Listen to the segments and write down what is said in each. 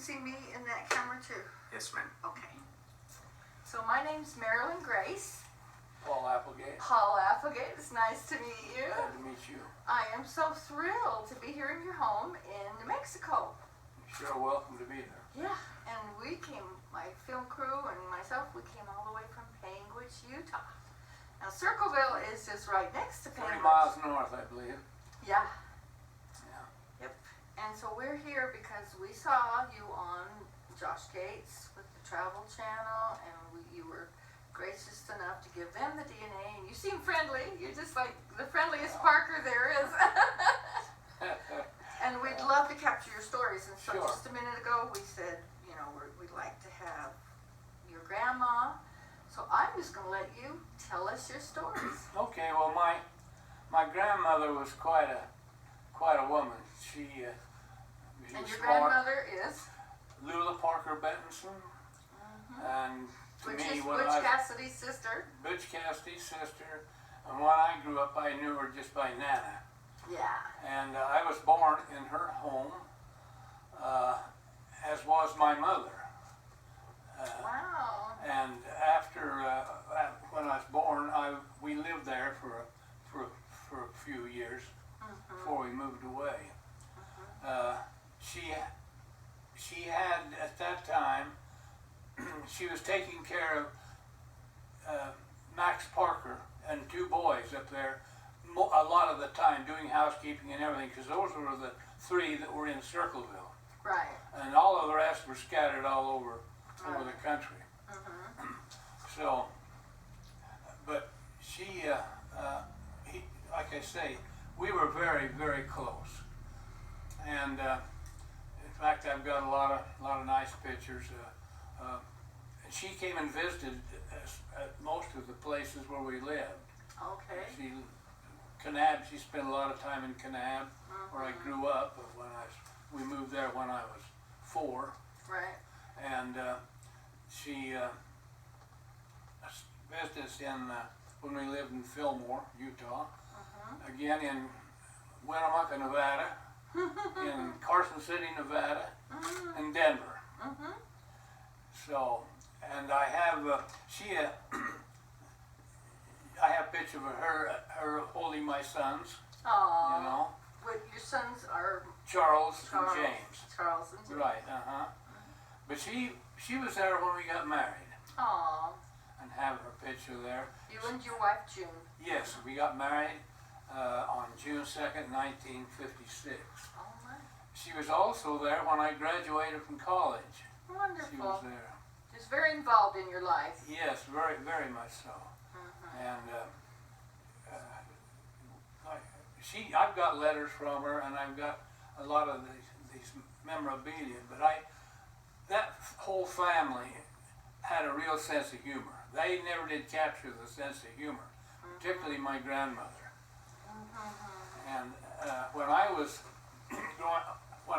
see me in that camera too? Yes, ma'am. Okay. So my name's Marilyn Grace. Paul Applegate. Paul Applegate, it's nice to meet you. Glad to meet you. I am so thrilled to be here in your home in New Mexico. You're sure welcome to be there. Yeah, and we came, my film crew and myself, we came all the way from Panguitch, Utah. Now Circleville is just right next to 30 Panguitch. miles north, I believe. Yeah. Yeah. Yep. And so we're here because we saw you on Josh Gates with the Travel Channel, and you were gracious enough to give them the DNA, and you seem friendly. You're just like the friendliest Parker there is. And we'd love to capture your stories. And so Sure. just a minute ago we said, you know, we'd like to have your grandma. So I'm just going to let you tell us your stories. Okay, well, my grandmother was quite a woman. She was And your smart. grandmother is? Lula Parker Bentonson. And to Which me, is when Butch Cassidy's sister. Butch Cassidy's sister. And when I grew up, I knew her just by Nana. Yeah. And I was born in her home, as was my mother. Wow. And after, when I was born, we lived there for a few years before we moved away. She had, at that time, she was taking care of Max Parker and two boys up there a lot of the time, doing housekeeping and everything, because those were the three that were in Circleville. Right. And all of the rest were scattered all over the country. So, but she, like I say, we were very, very close. And in fact, I've got a lot of nice pictures. She came and visited us at most of the places where we lived. Okay. She spent a lot of time in Kanab, where I grew up. But we moved there when I was 4. Right. And she visited us when we lived in Fillmore, Utah. Again in Winnemucca, Nevada. In Carson City, Nevada. And Denver. So, and I have I have a picture of her holding my sons. Aww. You know. But your sons are Charles and James. Charles and James. Right. But she was there when we got married. Aww. And have her picture there. You and your wife June. Yes, we got married on June 2nd, 1956. Oh my. She was also there when I graduated from college. Wonderful. She was there. She's very involved in your life. Yes, very, very much so. And I've got letters from her, and I've got a lot of these memorabilia. But that whole family had a real sense of humor. They never did capture the sense of humor, particularly my grandmother. And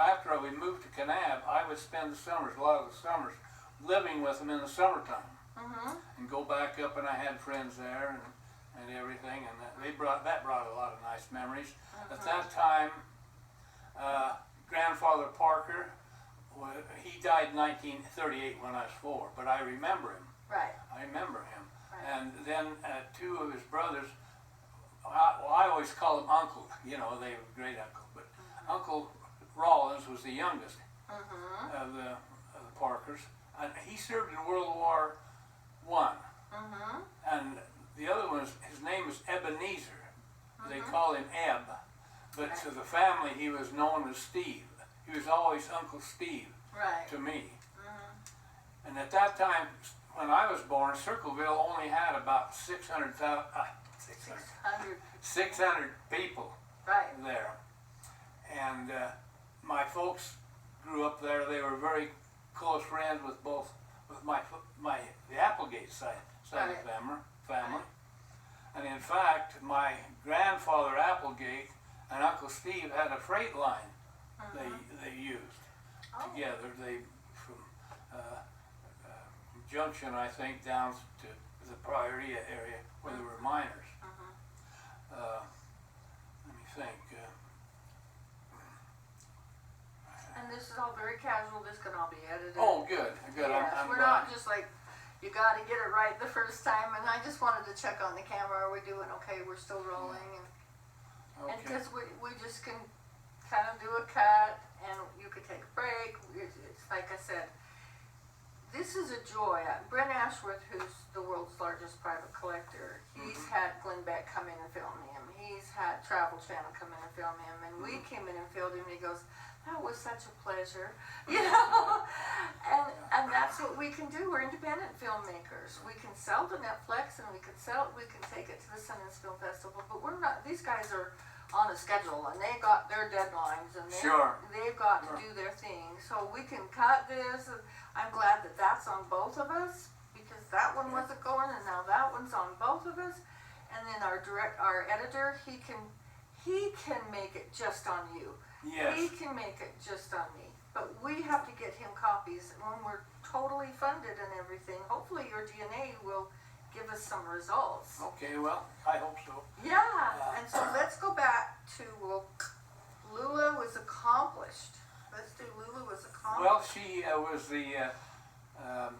after we moved to Kanab, I would spend the summers, a lot of the summers, living with them in the summertime. And go back up, and I had friends there and everything, and that brought a lot of nice memories. At that time, Grandfather Parker, he died in 1938 when I was 4, but I remember him. Right. I remember him. Right. And then 2 of his brothers, I always call them uncle, you know, they were great uncle, but Uncle Rollins was the youngest of the Parkers, and he served in World War I. And the other one, his name is Ebenezer. They call him Eb, but to the family he was known as Steve. He was always Uncle Steve to me. And at that time, when I was born, Circleville only had about 600 people there. And my folks grew up there. They were very close friends with the Applegate side of the family. And in fact, my grandfather Applegate and Uncle Steve had a freight line they used together. They from Junction, I think, down to the Priory area where there were miners. Let me think. And this is all very very casual. This can all be edited. Oh, good, good. Yes, I'm we're glad. not just like, you got to get it right the first time. And I just wanted to check on the camera. Are we doing okay? We're still rolling. And Okay. because we just can kind of do a cut, and you could take a break. It's like I said, this is a joy. Brent Ashworth, who's the world's largest private collector, he's had Glenn Beck come in and film him. He's had Travel Channel come in and film him, and we came in and filmed him, and he goes, "That was such a pleasure," you know. And that's what we can do. We're independent filmmakers. We can sell to Netflix, and we can take it to the Sundance Film Festival. But we're not. These guys are on a schedule, and they got their deadlines, and they've got to do their thing. So we can cut this. And I'm glad that that's on both of us, because that one wasn't going, and now that one's on both of us. And then our editor, he can make it just on you. Yes. He can make it just on me. But we have to get him copies when we're totally funded and everything. Hopefully your DNA will give us some results. Okay, well, I hope so. Yeah, and so let's go back to, Lula was accomplished. Let's do Lula was accomplished. Well, she was the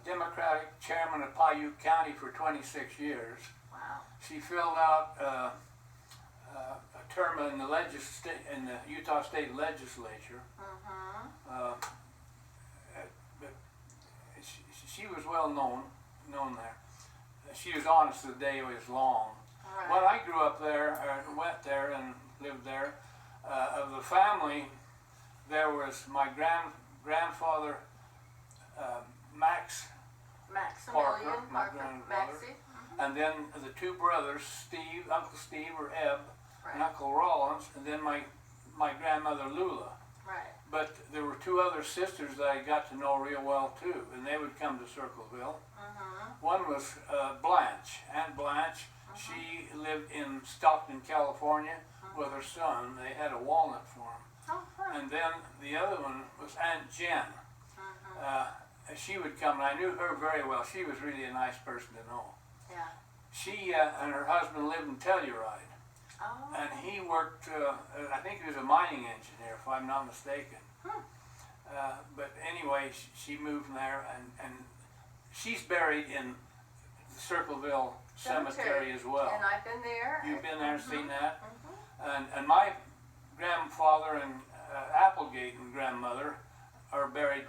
Democratic chairman of Paiute County for 26 years. Wow. She filled out a term in the Utah State Legislature. But she was well known there. She was honest the day was long. Right. When I grew up there, went there and lived there, of the family, there was my grandfather, Maximilian, my grandfather, Maxie. and then the two brothers, Uncle Steve or Eb, and Right. Uncle Rollins, and then my grandmother Lula. Right. But there were two other sisters that I got to know real well too, and they would come to Circleville. One was Blanche, Aunt Blanche. She lived in Stockton, California, with her son. They had a walnut farm. Oh, fun. And then the other one was Aunt Jen. She would come, and I knew her very well. She was really a nice person to know. Yeah. She and her husband lived in Telluride. Oh. And he worked, I think he was a mining engineer, if I'm not mistaken. But anyway, she moved there, and she's buried in the Circleville Cemetery as well. And I've been there. You've been there and seen that? And my grandfather and Applegate and grandmother are buried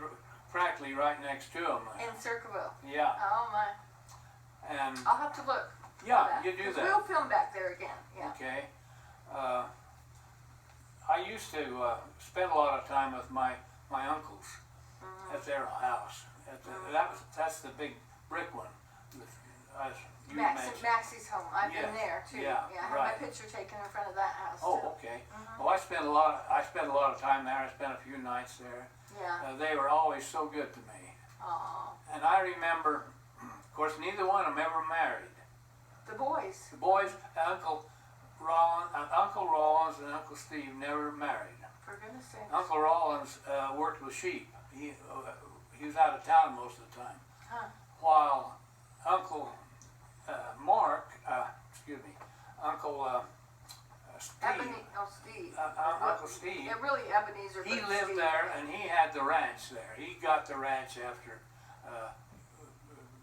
practically right next to them. In Circleville. Yeah. Oh my. And I'll have to look. yeah, for that, you do 'cause that. We'll film back there again. Yeah. Okay. I used to spend a lot of time with my uncles at their house. That's the big brick one. As you mentioned. Maxie's home. I've been Yes. there too. Yeah, I have right. my picture taken in front of that house Oh, too. okay. Well, I spent a lot of time there. I spent a few nights there. Yeah. They were always so good to me. Oh, And I remember, of course, neither one of them ever married. the boys. The boys, Uncle Rollins and Uncle Steve never married. For goodness sake. Uncle Rollins worked with sheep. He was out of town most of the time. Huh. While Uncle Uncle Steve, Steve. Uncle Steve, They're really Ebenezer. he but lived Steve. there and he had the ranch there. He got the ranch after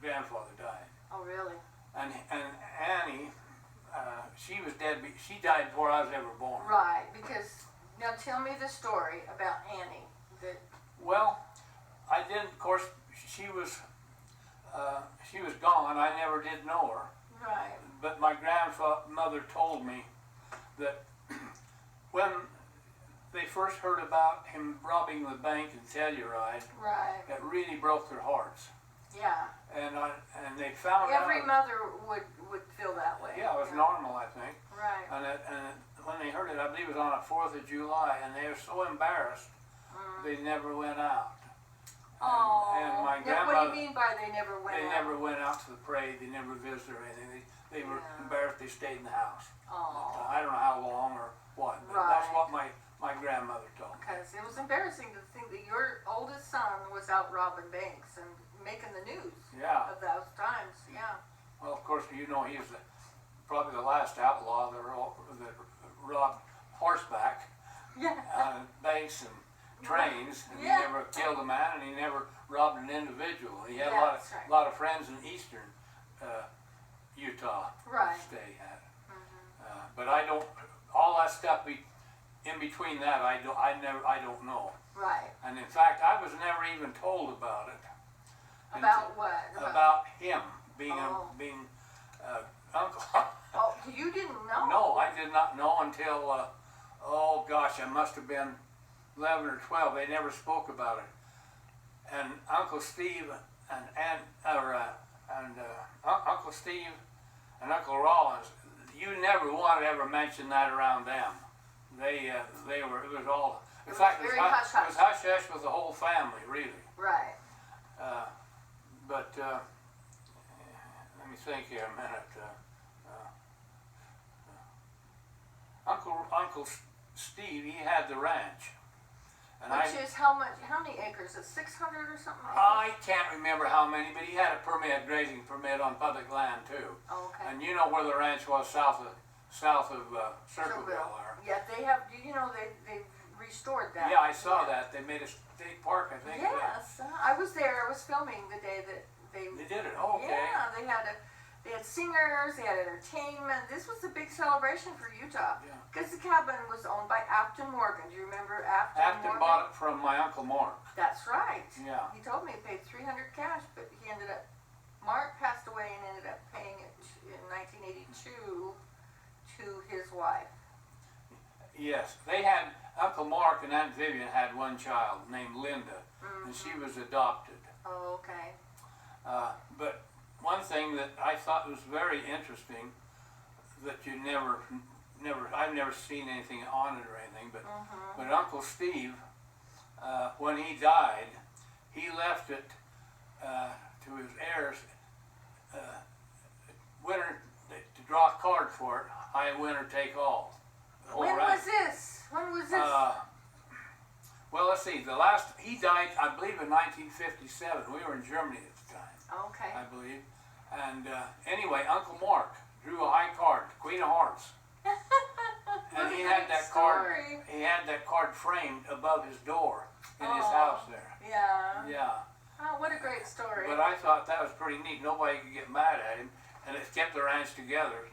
grandfather died. Oh, really? And Annie, she was dead. She died before I was ever born. Right, because, now tell me the story about Annie. Well, I didn't, of course, she was gone. I never did know her. Right. But my grandmother told me that when they first heard about him robbing the bank in Telluride, Right. it really broke their hearts. Yeah. And they found out. Every mother would feel that way. Yeah, it was normal, I think. Right. And when they heard it, I believe it was on the 4th of July, and they were so embarrassed, they never went out. Oh. And my What grandmother, do you mean by they never went they out? never went out to the parade, they never visited or anything. They were Yeah. embarrassed, they stayed in the house. Oh. I don't know how long or what, but that's what my grandmother told me. Because it was embarrassing to think that your oldest son was out robbing banks and making the news Yeah. of those times. Yeah. Well, of course, you know, he was probably the last outlaw that robbed horseback Yeah. banks, trains, and Yeah. he never killed a man, and he never robbed an individual. He had Yeah, a that's right. lot of friends in eastern Utah Right. stay at. But I don't. All that stuff in between that, I don't know. Right. And in fact, I was never even told about it. About what? About him being Oh. being uncle. Oh, you didn't know? No, I did not know until oh gosh, I must have been 11 or 12. They never spoke about it. And Uncle Steve and Uncle Steve and Uncle Rollins, you never want to ever mention that around them. They were, it was all, in fact, it was hush hush with the whole family, really. Right. But let me think here a minute. Uncle Steve, he had the ranch. And Which is how many acres? Is 600 or something like that? I can't remember how many, but he had a grazing permit on public land too. Oh, okay. And you know where the ranch was south of Circleville there. Yeah, they have. You know they restored that. Yeah, I saw that. They made a state park, I think. Yes, I was there. I was filming the day that they did it. Oh, okay. Yeah, they had singers, they had entertainment. This was a big celebration for Utah. Yeah. Because the cabin was owned by Afton Morgan. Do you remember Afton Morgan? Afton bought it from my Uncle Mark. That's right. Yeah. He told me he paid $300 cash, but he ended up, Mark passed away and ended up paying it in 1982 to his wife. Yes, they had, Uncle Mark and Aunt Vivian had one child named Linda, and she was adopted. Oh, okay. But one thing that I thought was very interesting that you I've never seen anything on it or anything, but Uncle Steve, when he died, he left it to his heirs, winner, to draw cards for it, I winner take all. When was this? Well, let's see, he died, I believe, in 1957. We were in Germany at the time. Okay. I believe. And anyway, Uncle Mark drew a high card, Queen of Hearts. And he had that card. He had that card framed above his door in his house there. Yeah. Yeah. Oh, what a great story. But I thought that was pretty neat. Nobody could get mad at him, and it kept the ranch together.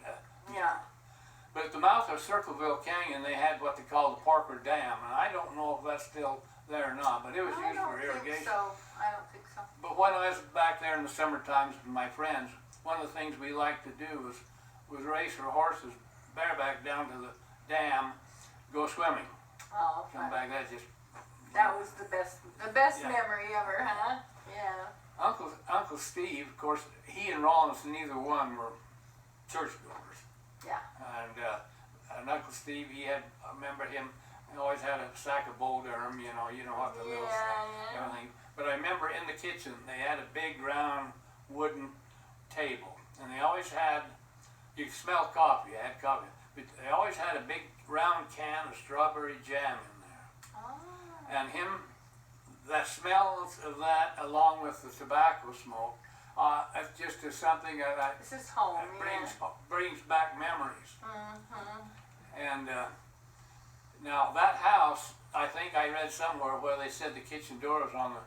Yeah. But at the mouth of Circleville Canyon, they had what they call the Parker Dam, and I don't know if that's still there or not, but it was used for irrigation. I don't think so. But when I was back there in the summer times with my friends, one of the things we liked to do was race our horses bareback down to the dam, go swimming. Oh, Come back, that was the best memory ever, huh? Yeah. Uncle Steve, of course, he and Rollins, neither one were churchgoers. Yeah. And Uncle Steve, I remember him, he always had a sack of Bull Durham, you know what the little everything. But I remember in the kitchen, they had a big round wooden table, and they always had, you could smell coffee, I had coffee, but they always had a big round can of strawberry jam in there. Oh. And that smell of that, along with the tobacco smoke, it's just something that This is home, brings back memories. Mm-hmm. And now that house, I think I read somewhere where they said the kitchen door was on the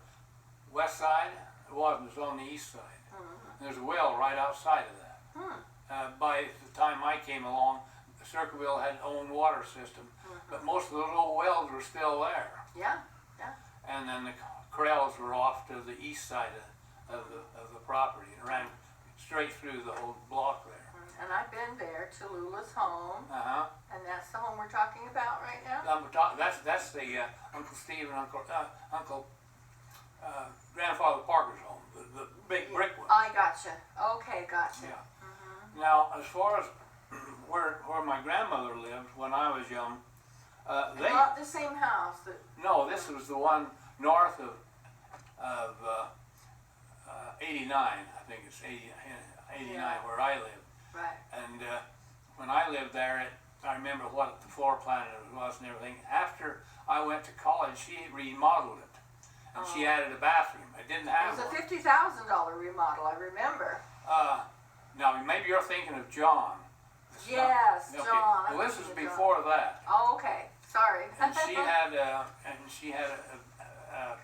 west side. It wasn't, it was on the east side. Mm-hmm. There's a well right outside of that. By the time I came along, Circleville had its own water system, but most of those old wells were still there. Yeah, yeah. And then the corrals were off to the east side of the property and ran straight through the whole block there. And I've been there to Lula's home, and that's the home we're talking about right now. That's the Uncle Steve and Uncle Grandfather Parker's home, the big brick one. I gotcha. Okay, gotcha. Yeah. Now, as far as where my grandmother lived when I was young, not the same house. No, this was the one north of 89. I think it's 89 where I lived. Right. And when I lived there, I remember what the floor plan was and everything. After I went to college, she remodeled it, and she added a bathroom. It didn't have one. It was a $50,000 remodel. I remember. Now maybe you're thinking of John. Yes, okay. John. Well, this is before that. Oh, okay. Sorry. and she had a